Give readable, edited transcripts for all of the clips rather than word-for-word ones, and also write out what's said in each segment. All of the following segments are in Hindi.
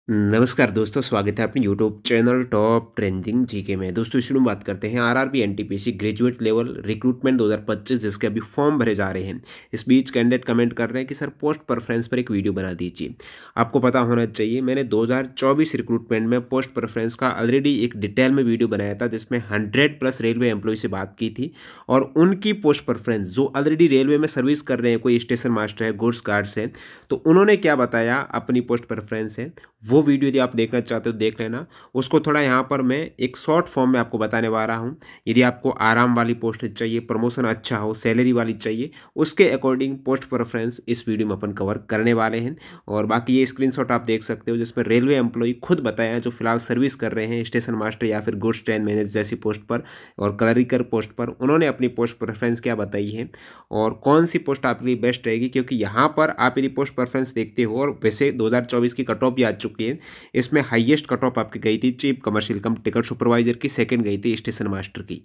नमस्कार दोस्तों, स्वागत है अपने YouTube channel top trending GK में। दोस्तों इस वीडियो में बात करते हैं RRB NTPC graduate level recruitment 2025 जिसके अभी फॉर्म भरे जा रहे हैं। इस बीच कैंडिडेट कमेंट कर रहे हैं कि सर पोस्ट प्रेफरेंस पर एक वीडियो बना दीजिए। आपको पता होना चाहिए मैंने 2024 रिक्रूटमेंट में पोस्ट प्रेफरेंस का ऑलरेडी एक डिटेल में वीडियो बनाया था जिसमें 100+ रेलवे एम्प्लॉय से बात की थी और उनकी पोस्ट प्रेफरेंस जो ऑलरेडी रेलवे में सर्विस कर रहे हैं, कोई स्टेशन मास्टर है, गुड्स गार्ड्स है, तो उन्होंने क्या बताया अपनी पोस्ट प्रेफरेंस है। वो वीडियो यदि आप देखना चाहते हो देख लेना। उसको थोड़ा यहाँ पर मैं एक शॉर्ट फॉर्म में आपको बताने वाला हूँ। यदि आपको आराम वाली पोस्ट चाहिए, प्रमोशन अच्छा हो, सैलरी वाली चाहिए, उसके अकॉर्डिंग पोस्ट प्रेफरेंस इस वीडियो में अपन कवर करने वाले हैं। और बाकी ये स्क्रीनशॉट आप देख सकते हो जिसमें रेलवे एम्प्लॉय खुद बताया जो फिलहाल सर्विस कर रहे हैं स्टेशन मास्टर या फिर गुड्स ट्रेन मैनेजर जैसी पोस्ट पर और क्लरिकल पोस्ट पर, उन्होंने अपनी पोस्ट प्रेफरेंस क्या बताई है और कौन सी पोस्ट आपके लिए बेस्ट रहेगी। क्योंकि यहाँ पर आप यदि पोस्ट प्रेफरेंस देखते हो, और वैसे 2024 की कट ऑफ भी आ चुकी है, इसमें हाईएस्ट कट ऑफ आपकी गई थी chief commercial cum ticket supervisor की, सेकंड गई थी स्टेशन मास्टर की।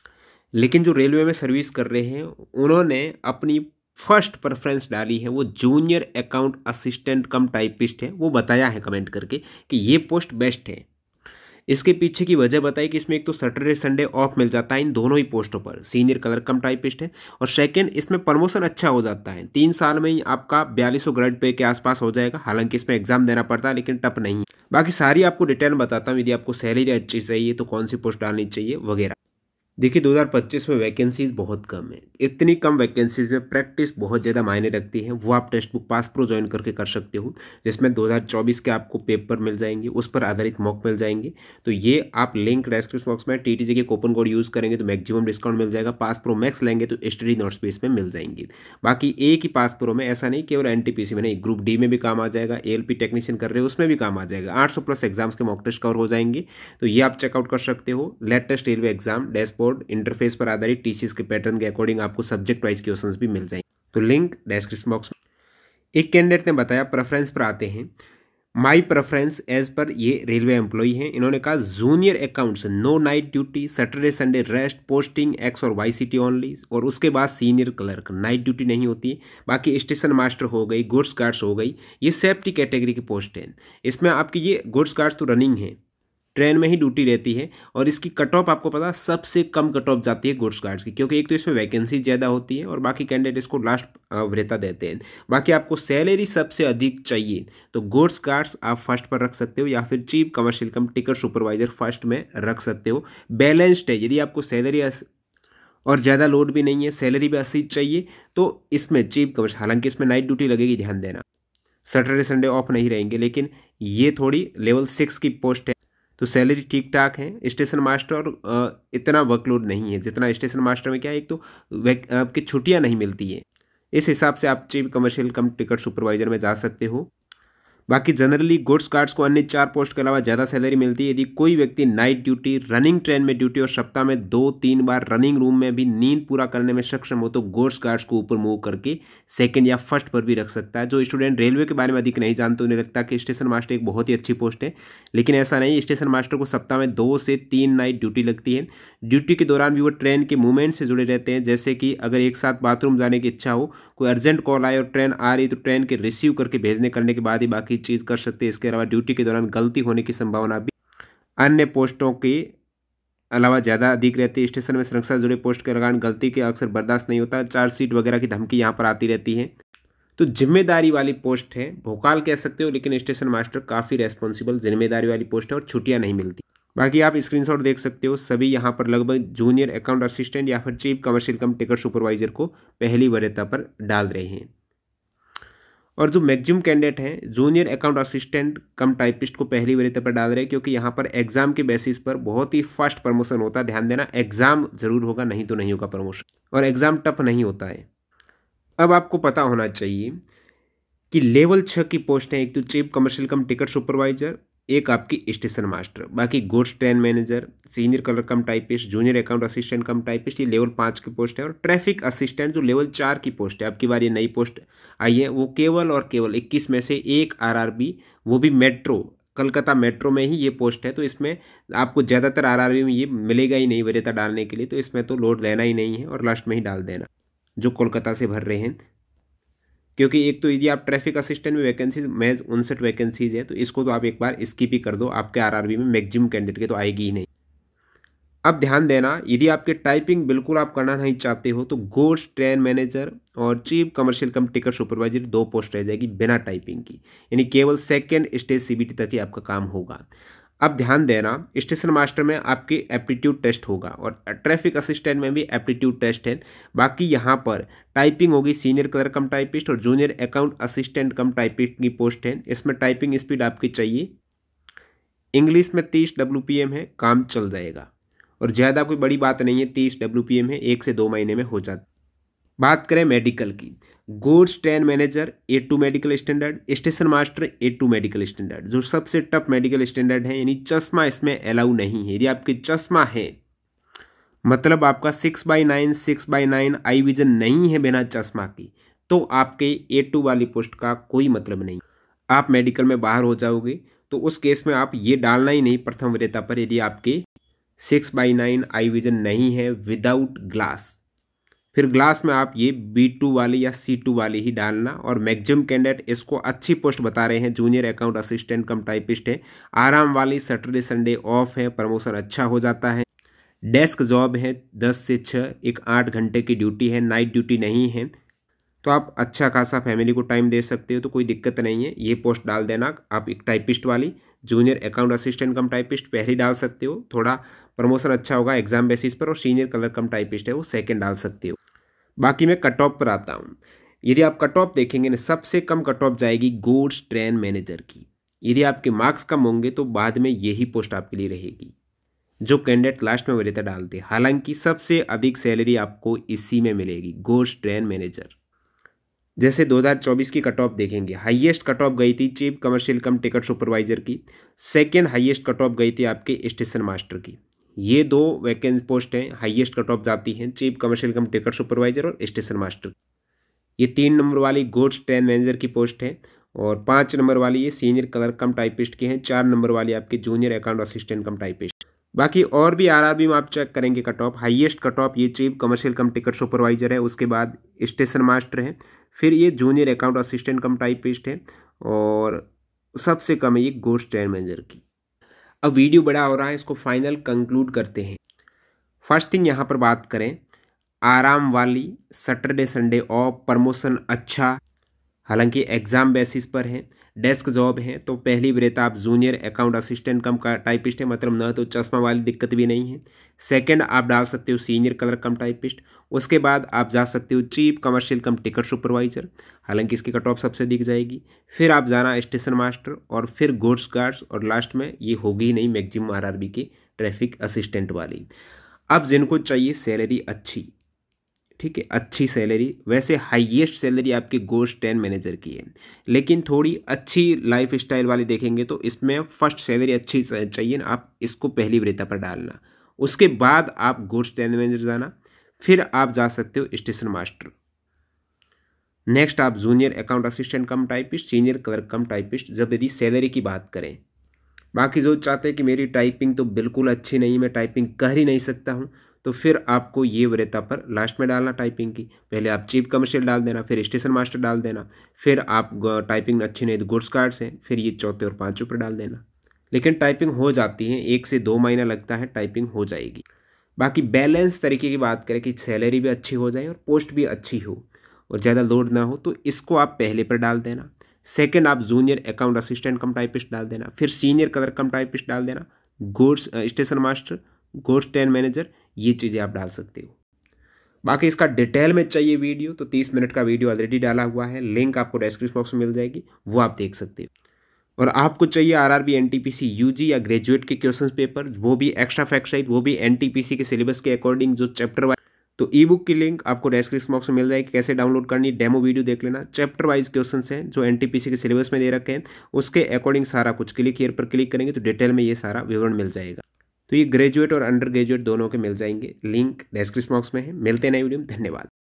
लेकिन जो रेलवे में सर्विस कर रहे हैं उन्होंने अपनी फर्स्ट प्रेफरेंस डाली है वो junior account assistant cum typist है। वो बताया है कमेंट करके कि ये पोस्ट बेस्ट है। इसके पीछे की वजह बताई कि इसमें एक तो सैटरडे संडे ऑफ मिल जाता है इन दोनों ही पोस्टों पर, सीनियर कलर कम टाइपिस्ट है, और सेकंड इसमें प्रमोशन अच्छा हो जाता है। 3 साल में ही आपका 4200 ग्रेड पे के आसपास हो जाएगा। हालांकि इसमें एग्जाम देना पड़ता है लेकिन टफ नहीं है। बाकी सारी आपको डिटेल बताता हूँ। यदि आपको सैलरी अच्छी चाहिए तो कौन सी पोस्ट डालनी चाहिए वगैरह। देखिए 2025 में वैकेंसीज बहुत कम है। इतनी कम वैकेंसीज में प्रैक्टिस बहुत ज़्यादा मायने रखती है। वो आप text book pass pro join करके कर सकते हो जिसमें 2024 के आपको पेपर मिल जाएंगे, उस पर आधारित मॉक मिल जाएंगे। तो ये आप लिंक डिस्क्रिप्शन बॉक्स में टीटीजे के कूपन कोड यूज़ करेंगे तो मैक्सिमम डिस्काउंट मिल जाएगा। पास प्रो मैक्स लेंगे तो स्टडी नोट्स भी इसमें मिल जाएंगे। बाकी एक ही पास प्रो में ऐसा नहीं, केवल एनटीपीसी में नहीं, ग्रुप डी में भी काम आ जाएगा, एएलपी टेक्नीशियन कर रहे हो उसमें भी काम आ जाएगा। 800+ एग्जाम्स के मॉक टेस्ट कवर हो जाएंगे। तो ये आप चेकआउट कर सकते हो। Latest railway exam dashboard interface पर आधारित टीसीएस के पैटर्न के अकॉर्डिंग आपको सब्जेक्ट वाइज क्वेश्चंस भी मिल जाएंगे। तो लिंक डिस्क्रिप्शन बॉक्स में। एक कैंडिडेट ने बताया, प्रेफरेंस पर आते हैं। माई प्रेफरेंस एज पर ये रेलवे एम्प्लॉय हैं। इन्होंने कहा junior accounts no night duty, Saturday Sunday rest, posting X और वाई सिटी ओनली। और उसके बाद सीनियर क्लर्क, नाइट ड्यूटी नहीं होती। बाकी स्टेशन मास्टर हो गई, गुड्स गार्ड्स हो गई, ये सेफ्टी कैटेगरी की पोस्ट है। इसमें आपकी ये गुड्स गार्ड्स तो रनिंग है, ट्रेन में ही ड्यूटी रहती है। और इसकी कट ऑफ आपको पता सबसे कम कट ऑफ जाती है गुड्स गार्ड्स की, क्योंकि एक तो इसमें वैकेंसी ज़्यादा होती है और बाकी कैंडिडेट इसको लास्ट वरीयता देते हैं। बाकी आपको सैलरी सबसे अधिक चाहिए तो गुड्स गार्ड्स आप फर्स्ट पर रख सकते हो या फिर chief commercial cum ticket supervisor first में रख सकते हो। बैलेंस्ड है। यदि आपको सैलरी और ज़्यादा लोड भी नहीं है, सैलरी भी अच्छी चाहिए, तो इसमें चीफ कमर्शियल, हालांकि इसमें नाइट ड्यूटी लगेगी, ध्यान देना, सैटरडे संडे ऑफ नहीं रहेंगे, लेकिन ये थोड़ी लेवल 6 की पोस्ट है तो सैलरी ठीक ठाक है। स्टेशन मास्टर इतना वर्कलोड नहीं है जितना स्टेशन मास्टर में क्या है, एक तो आपकी छुट्टियां नहीं मिलती है। इस हिसाब से आप chief commercial cum ticket supervisor में जा सकते हो। बाकी जनरली गुड्स गार्ड्स को अन्य 4 पोस्ट के अलावा ज़्यादा सैलरी मिलती है। यदि कोई व्यक्ति नाइट ड्यूटी, रनिंग ट्रेन में ड्यूटी और सप्ताह में 2-3 बार रनिंग रूम में भी नींद पूरा करने में सक्षम हो तो गुड्स गार्ड्स को ऊपर मूव करके सेकंड या फर्स्ट पर भी रख सकता है। जो स्टूडेंट रेलवे के बारे में अधिक नहीं जानते उन्हें लगता है कि स्टेशन मास्टर एक बहुत ही अच्छी पोस्ट है, लेकिन ऐसा नहीं। स्टेशन मास्टर को सप्ताह में 2 से 3 नाइट ड्यूटी लगती है। ड्यूटी के दौरान भी वो ट्रेन के मूवमेंट से जुड़े रहते हैं। जैसे कि अगर एक साथ बाथरूम जाने की इच्छा हो, कोई अर्जेंट कॉल आए और ट्रेन आ रही तो ट्रेन के रिसीव करके भेजने करने के बाद ही बाकी चीज़ कर सकते हैं। इसके अलावा ड्यूटी के दौरान गलती होने की संभावना भी अन्य पोस्टों के अलावा ज़्यादा अधिक रहती है। स्टेशन में सुरक्षा से जुड़े पोस्ट के दौरान गलती के अक्सर बर्दाश्त नहीं होता। चार्जशीट वगैरह की धमकी यहाँ पर आती रहती है। तो जिम्मेदारी वाली पोस्ट है, भोकाल कह सकते हो, लेकिन स्टेशन मास्टर काफ़ी रेस्पॉन्सिबल जिम्मेदारी वाली पोस्ट है और छुट्टियाँ नहीं मिलती। बाकी आप स्क्रीनशॉट देख सकते हो, सभी यहाँ पर लगभग जूनियर अकाउंट असिस्टेंट या फिर chief commercial cum ticket supervisor को पहली वरीयता पर डाल रहे हैं। और जो मैक्सिमम कैंडिडेट हैं junior account assistant cum typist को पहली वरीयता पर डाल रहे हैं, क्योंकि यहाँ पर एग्जाम के बेसिस पर बहुत ही फास्ट प्रमोशन होता है। ध्यान देना, एग्जाम जरूर होगा, नहीं तो नहीं होगा प्रमोशन, और एग्जाम टफ नहीं होता है। अब आपको पता होना चाहिए कि लेवल 6 की पोस्ट है, एक तो chief commercial cum ticket supervisor, एक आपकी स्टेशन मास्टर। बाकी goods train manager, senior colour कम typist, junior account assistant cum typist, ये लेवल 5 की पोस्ट है। और ट्रैफिक असिस्टेंट जो लेवल 4 की पोस्ट है, आपकी बार ये नई पोस्ट आई है, वो केवल और केवल 21 में से एक आरआरबी, वो भी मेट्रो, कलकत्ता मेट्रो में ही ये पोस्ट है। तो इसमें आपको ज़्यादातर आरआरबी में ये मिलेगा ही नहीं वरीयता डालने के लिए, तो इसमें तो लोड लेना ही नहीं है और लास्ट में ही डाल देना जो कोलकाता से भर रहे हैं। क्योंकि एक तो यदि आप ट्रैफिक असिस्टेंट में वैकेंसीज महज 59 वैकेंसीज है, तो इसको तो आप एक बार स्किप ही कर दो, आपके आरआरबी में मैक्सिमम कैंडिडेट के तो आएगी ही नहीं। अब ध्यान देना, यदि आपके टाइपिंग बिल्कुल आप करना नहीं चाहते हो तो गुड्स ट्रेन मैनेजर और chief commercial cum ticket supervisor 2 post रह जाएगी बिना टाइपिंग की, यानी केवल सेकेंड स्टेज सीबीटी तक ही आपका काम होगा। अब ध्यान देना, स्टेशन मास्टर में आपकी एप्टीट्यूड टेस्ट होगा और ट्रैफिक असिस्टेंट में भी एप्टीट्यूड टेस्ट है। बाकी यहाँ पर टाइपिंग होगी सीनियर क्लर्क कम टाइपिस्ट और junior account assistant cum typist की पोस्ट है। इसमें टाइपिंग स्पीड आपकी चाहिए, इंग्लिश में 30 WPM है, काम चल जाएगा और ज़्यादा कोई बड़ी बात नहीं है, 30 WPM है, 1 से 2 महीने में हो जाता। बात करें मेडिकल की, goods train manager A2 medical standard, station master A2 medical standard, जो सबसे टफ मेडिकल स्टैंडर्ड है, यानी चश्मा इसमें अलाउ नहीं है। यदि आपके चश्मा है मतलब आपका 6/9 6/9 आई विजन नहीं है बिना चश्मा की, तो आपके A2 वाली पोस्ट का कोई मतलब नहीं, आप मेडिकल में बाहर हो जाओगे। तो उस केस में आप ये डालना ही नहीं प्रथम वरीयता पर, यदि आपके 6/9 आई विजन नहीं है विदाउट ग्लास। फिर ग्लास में आप ये B2 वाली या C2 वाली ही डालना। और मैक्सिमम कैंडिडेट इसको अच्छी पोस्ट बता रहे हैं, junior account assistant cum typist है, आराम वाली, सैटरडे संडे ऑफ है, प्रमोशन अच्छा हो जाता है, डेस्क जॉब है, 10 से 6, एक 8 घंटे की ड्यूटी है, नाइट ड्यूटी नहीं है, तो आप अच्छा खासा फैमिली को टाइम दे सकते हो, तो कोई दिक्कत नहीं है। ये पोस्ट डाल देना आप, एक टाइपिस्ट वाली, junior account assistant cum typist पहले डाल सकते हो, थोड़ा प्रमोशन अच्छा होगा एग्जाम बेसिस पर, और सीनियर क्लर्क कम टाइपिस्ट है वो सेकंड डाल सकते हो। बाकी मैं कट ऑफ पर आता हूँ। यदि आप कट ऑफ देखेंगे ना, सबसे कम कट ऑफ जाएगी गुड्स ट्रेन मैनेजर की। यदि आपके मार्क्स कम होंगे तो बाद में यही पोस्ट आपके लिए रहेगी, जो कैंडिडेट लास्ट में वरीयता डालते। हालांकि सबसे अधिक सैलरी आपको इसी में मिलेगी, गुड्स ट्रेन मैनेजर। जैसे 2024 की कट ऑफ देखेंगे, हाईएस्ट कट ऑफ गई थी chief commercial cum ticket supervisor की, सेकेंड हाईएस्ट कट ऑफ गई थी आपके स्टेशन मास्टर की। ये 2 वैकेंसी पोस्ट हैं, हाईएस्ट कट ऑफ जाती हैं, chief commercial cum ticket supervisor और स्टेशन मास्टर। ये 3 नंबर वाली गुड्स ट्रेन मैनेजर की पोस्ट है, और 5 नंबर वाली ये सीनियर क्लर्क कम टाइपिस्ट की हैं, 4 नंबर वाली आपके junior account assistant cum typist. बाकी और भी आरआरबी में आप चेक करेंगे cut off, highest cut off ये chief commercial cum ticket supervisor है, उसके बाद स्टेशन मास्टर है, फिर ये junior account assistant cum typist है, और सबसे कम है ये गुड्स ट्रेन मैनेजर की। अब वीडियो बड़ा हो रहा है, इसको फाइनल कंक्लूड करते हैं। फर्स्ट थिंग यहाँ पर बात करें, आराम वाली, सैटरडे संडे ऑफ, प्रमोशन अच्छा, हालांकि एग्जाम बेसिस पर है, डेस्क जॉब है, तो पहली वरीयता आप जूनियर अकाउंट असिस्टेंट कम का टाइपिस्ट है, मतलब न तो चश्मा वाली दिक्कत भी नहीं है। सेकंड आप डाल सकते हो सीनियर क्लर्क कम टाइपिस्ट, उसके बाद आप जा सकते हो chief commercial cum ticket supervisor, हालांकि इसकी कट ऑफ सबसे दिख जाएगी। फिर आप जाना स्टेशन मास्टर, और फिर गुड्स गार्ड्स, और लास्ट में ये होगी ही नहीं मैक्सिमम आरआरबी की ट्रैफिक असिस्टेंट वाली। अब जिनको चाहिए सैलरी अच्छी, ठीक है, अच्छी सैलरी, वैसे हाईएस्ट सैलरी आपकी गुड्स ट्रेन मैनेजर की है, लेकिन थोड़ी अच्छी लाइफ स्टाइल वाली देखेंगे तो इसमें फर्स्ट सैलरी अच्छी चाहिए ना, आप इसको पहली वरीयता पर डालना। उसके बाद आप गुड्स ट्रेन मैनेजर जाना, फिर आप जा सकते हो स्टेशन मास्टर, नेक्स्ट आप junior account assistant cum typist, senior clerk कम टाइपिस्ट, जब यदि सैलरी की बात करें। बाकी जो चाहते हैं कि मेरी टाइपिंग तो बिल्कुल अच्छी नहीं, मैं टाइपिंग कर ही नहीं सकता हूँ, तो फिर आपको ये वरीयता पर लास्ट में डालना टाइपिंग की। पहले आप चीफ कमर्शियल डाल देना, फिर स्टेशन मास्टर डाल देना, फिर आप टाइपिंग अच्छी नहीं तो गुड्स कार्ड्स हैं, फिर ये चौथे और पाँचों पर डाल देना। लेकिन टाइपिंग हो जाती है, 1 से 2 महीना लगता है, टाइपिंग हो जाएगी। बाकी बैलेंस तरीके की बात करें कि सैलरी भी अच्छी हो जाए और पोस्ट भी अच्छी हो और ज़्यादा लोड ना हो, तो इसको आप पहले पर डाल देना। सेकंड आप junior account assistant cum typist डाल देना, फिर सीनियर क्लर्क कम टाइपिस्ट डाल देना, goods station master, goods train manager, ये चीज़ें आप डाल सकते हो। बाकी इसका डिटेल में चाहिए वीडियो तो 30 मिनट का वीडियो ऑलरेडी डाला हुआ है, लिंक आपको डिस्क्रिप्शन बॉक्स में मिल जाएगी, वो आप देख सकते हो। और आपको चाहिए आरआरबी एनटीपीसी यूजी या ग्रेजुएट के क्वेश्चन पेपर, वो भी एक्स्ट्रा फैक्ट सहित, वो भी एनटीपीसी के सिलेबस के अकॉर्डिंग, जो चैप्टर वाइज, तो ई बुक की लिंक आपको डिस्क्रिप्शन बॉक्स में मिल जाएगी, कैसे डाउनलोड करनी, डेमो वीडियो देख लेना। चैप्टर वाइज क्वेश्चंस हैं जो एनटीपीसी के सिलेबस में दे रखे हैं, उसके अकॉर्डिंग सारा कुछ, क्लिक हियर पर क्लिक करेंगे तो डिटेल में ये सारा विवरण मिल जाएगा। तो ये ग्रेजुएट और अंडर ग्रेजुएट दोनों के मिल जाएंगे, लिंक डिस्क्रिप्शन बॉक्स में है। मिलते हैं नए वीडियो में, धन्यवाद।